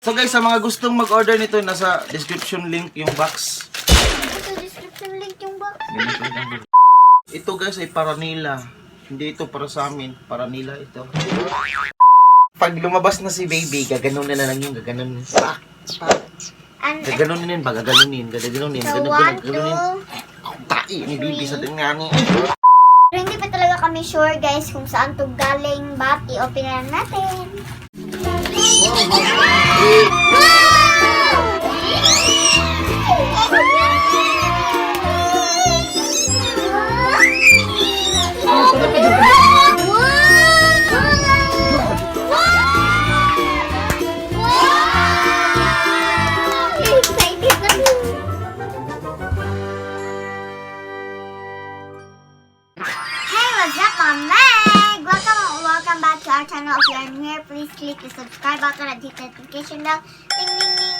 So guys, sa mga gustong mag-order nito, nasa description link yung box. Ito, description link yung box. Ito guys ay para nila. Hindi ito para sa amin. Para nila ito. Pag lumabas na si baby, gaganon na lang yung gaganon. And Gaganunin ba? Gaganunin. Gaganunin. so, Gaganunin. 1, 2. Tai, ni baby sa tingani. Pero hindi pa talaga kami sure guys kung saan to galing, but i-open na lang natin. Welcome back to our channel. If you are new here, please click the subscribe button and hit the notification bell. Ding ding ding.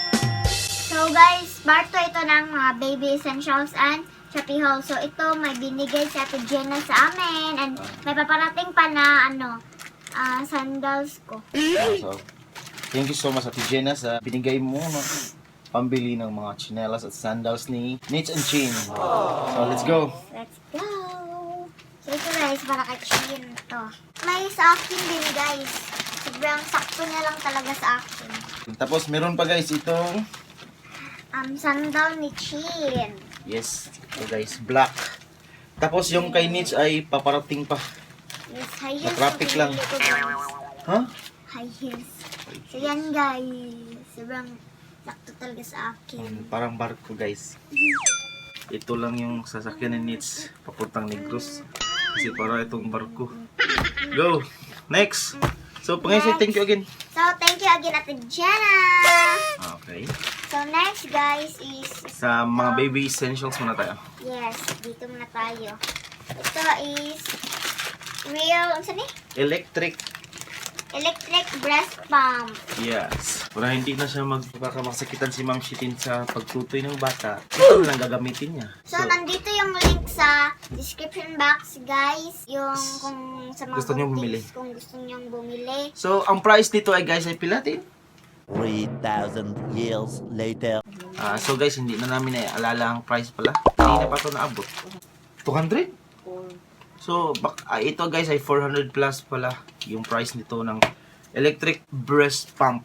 So guys, part 2 ito ng mga baby essentials and Shopee haul. So ito may binigay si Ate Jenna sa amin and may paparating pa na sandals ko. So, thank you so much Ate Jenna sa binigay mo no, pambili ng mga chinelas at sandals ni Nits and Chin. So let's go. Let's go. So ito guys, para kay Chin to. May sa akin din guys. Sobrang sakto niya lang talaga sa akin. Tapos meron pa guys itong Sandal ni Chin. yes, ito guys, black. Tapos yung kay Nits ay paparating pa. Yes, high heels. Traffic lang. Ko, guys. Ha? High heels. So yan guys. Sobrang sakto talaga sa akin. Parang barko guys. Ito lang yung sasakyan ni Nits papuntang Negros. Kasi para itong barko. Go! Next! So, pangisi, thank you again. So, thank you again Ate Jenna. Okay. So, next guys is... Sa mga baby essentials muna tayo. Yes, dito muna tayo. Ito is... Real... Ano saan Electric breast pump. Yes. Para hindi na siya magkakamasakitan si Ma'am Shitin sa pagtutoy ng bata, ito lang gagamitin niya. So, nandito yung link sa description box, guys. Yung kung sa mga Gusto niyong bumili. kung gusto niyong bumili. So, ang price nito ay guys ay pilatin. 3,000 years later. So guys, hindi na namin naalala ang price pala. Hindi na pa ito naabot. 200? So, ito guys ay 400 plus pala yung price nito ng electric breast pump.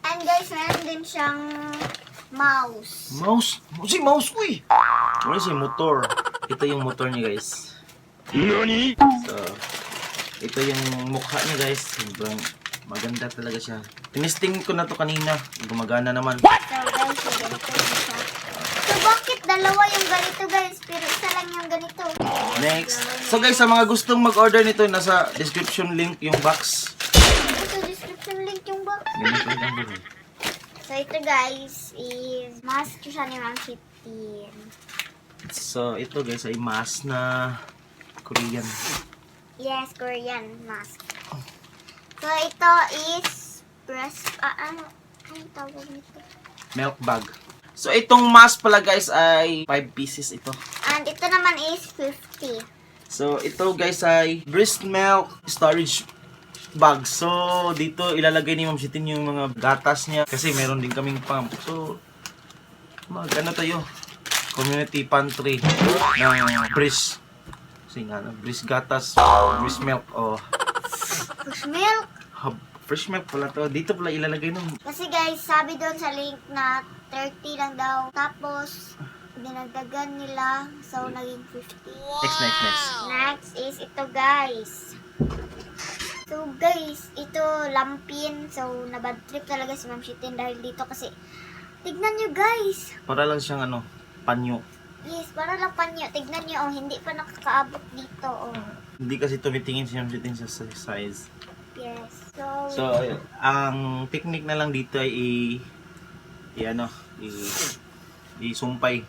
And guys, meron din siyang mouse. Mouse? Si mouse, uy! Ano si motor? Ito yung motor niya guys. NANI? So, ito yung mukha niya guys. Sobrang maganda talaga siya. Tinesting ko na to kanina. Gumagana naman. So guys, so ganito din siya. So bakit dalawa yung ganito guys, pero isa lang yung ganito? Next. So guys, sa mga gustong mag-order nito, nasa description link yung box. Ito, description link yung box. Ganito lang din. So ito guys, is mask siya ni Ma'am Shitin. So, ito guys ay mask na Korean. Yes, Korean mask. So ito is breast, ano tawag nito? Milk bag. So, itong mask pala guys ay 5 pieces ito. And ito naman is 50. So, ito guys ay breast milk storage bag. So, dito ilalagay ni Ma'am Shitin yung mga gatas niya. Kasi meron din kaming pump. So, ano tayo? Community pantry ng breast. Kasi nga, breast gatas, breast milk, o Fresh milk. fresh milk pala to. Dito pala ilalagay nung. Kasi guys, sabi doon sa link na 30 lang daw. Tapos, dinagdagan nila. So, naging 50. Next. Next is ito guys. So guys, ito lampin. So, nabad trip talaga si Ma'am Shitin dahil dito kasi, tignan nyo guys. Para lang siyang panyo. Yes, para lang panyo. Tignan nyo, oh, hindi pa nakakaabot dito. Oh. Hindi kasi tumitingin si Ma'am Shitin sa size. Yes. So, ang technique na lang dito ay isumpay.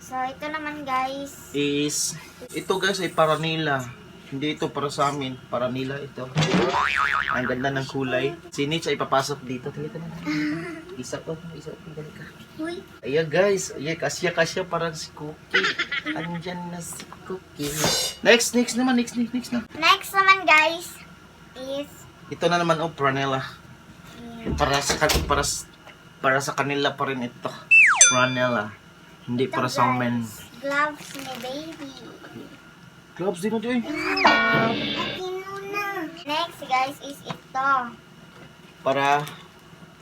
So, ito naman guys. Ito guys ay para nila. Hindi ito para sa amin. Para nila ito. Ang ganda ng kulay. Si Nits ay papasok dito. Talita na. Isa ko. Dali ka. Uy. Ayan guys. Ayan, kasya parang si Cookie. Andyan na si Cookie. Next naman. Next naman guys is Ito na naman, Pranella. para sa kanila pa rin ito. Ranella. Hindi para sa amin. Gloves ni baby. Gloves din natin. Next guys is ito. Para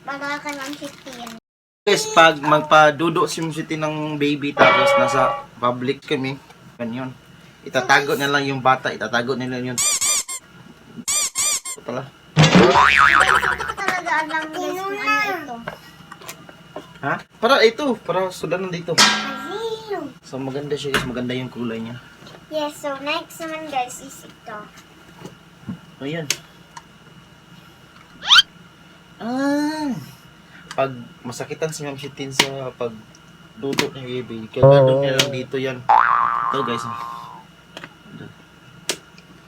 Para kay Ma'am Chitin. guys, pag magpadudo si Msiti ng baby tapos nasa public kami, ganyan. Itatago na lang yung bata, itatago nila yun. Tala. Hindi ko talaga alam guys kung ano ito. Ha? Para sudanan dito. So maganda siya guys, maganda yung kulay niya. Yes, so next naman guys is ito. Ayan. Pag masakitan si Ma'am Shitin sa pagdudot ng baby, kagado niya lang dito yan. Ito guys.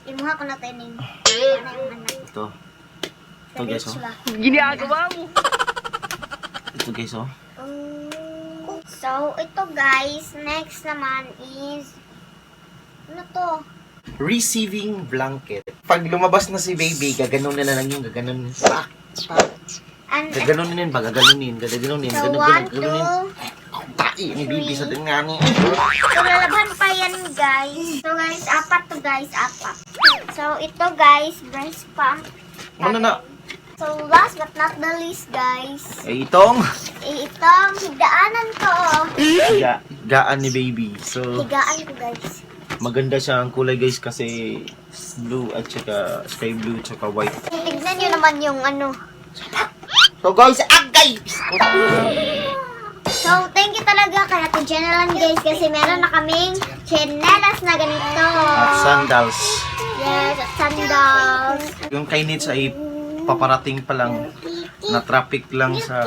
Imuha ko na tayo ng Ito. Ito guys oh. Ginagawa mo. Ito guys oh. So, ito guys, next naman is ano to? Receiving blanket. Pag lumabas na si baby, gaganon na lang yung gaganon. Pak! And Gaganunin ba? Gaganunin. so, 1, 2, Tai ni baby sa tingnan ni. so lalaban pa yan guys. So guys, 4 to guys, 4. So, ito guys, breast pump. Ano na? So, last but not the least guys, Itong itong higaanan ko. gaan ni baby. So, Higaan ko guys. maganda siya ang kulay guys kasi blue at saka sky blue at saka white. Tignan nyo naman yung ano. So guys, agay! So, thank you talaga kay Ate Jenelan guys kasi meron na kaming chinelas na ganito. At sandals. Yes, at sandals. Yung kay Nits ay paparating pa lang na traffic lang sa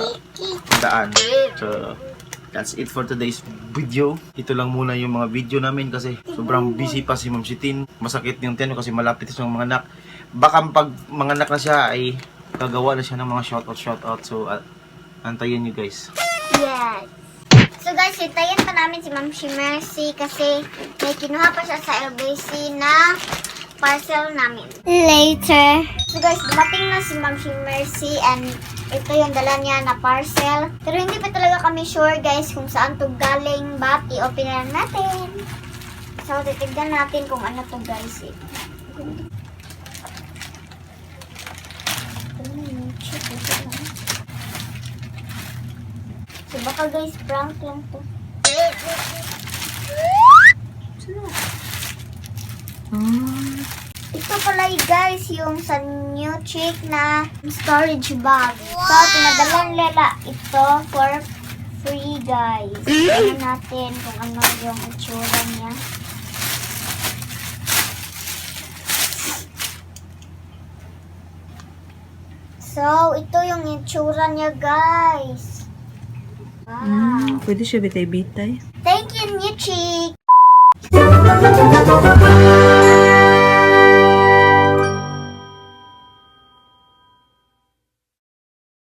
daan. So, that's it for today's video. Ito lang muna yung mga video namin kasi sobrang busy pa si Ma'am Shitin. Masakit yung tiyan kasi malapit sa mga anak. Baka pag mga anak na siya ay gagawa na siya ng mga shoutout. So, antayin nyo guys. Yes. So guys, hintayin pa namin si Ma'am Mercy kasi may kinuha pa siya sa LBC na parcel namin. Later. So guys, dumating na si Ma'am Mercy and ito yung dala niya na parcel. Pero hindi pa talaga kami sure guys kung saan to galing, but i-open na lang natin. So titignan natin kung ano to guys. So baka guys, prank lang to. Ito pala guys, yung sa new chick na storage bag. So, pinadalan nila ito for free guys. Tignan natin kung ano yung itsura niya. So, ito yung itsura niya guys. Wow. Pwede siya bitay-bitay. Thank you, new chick!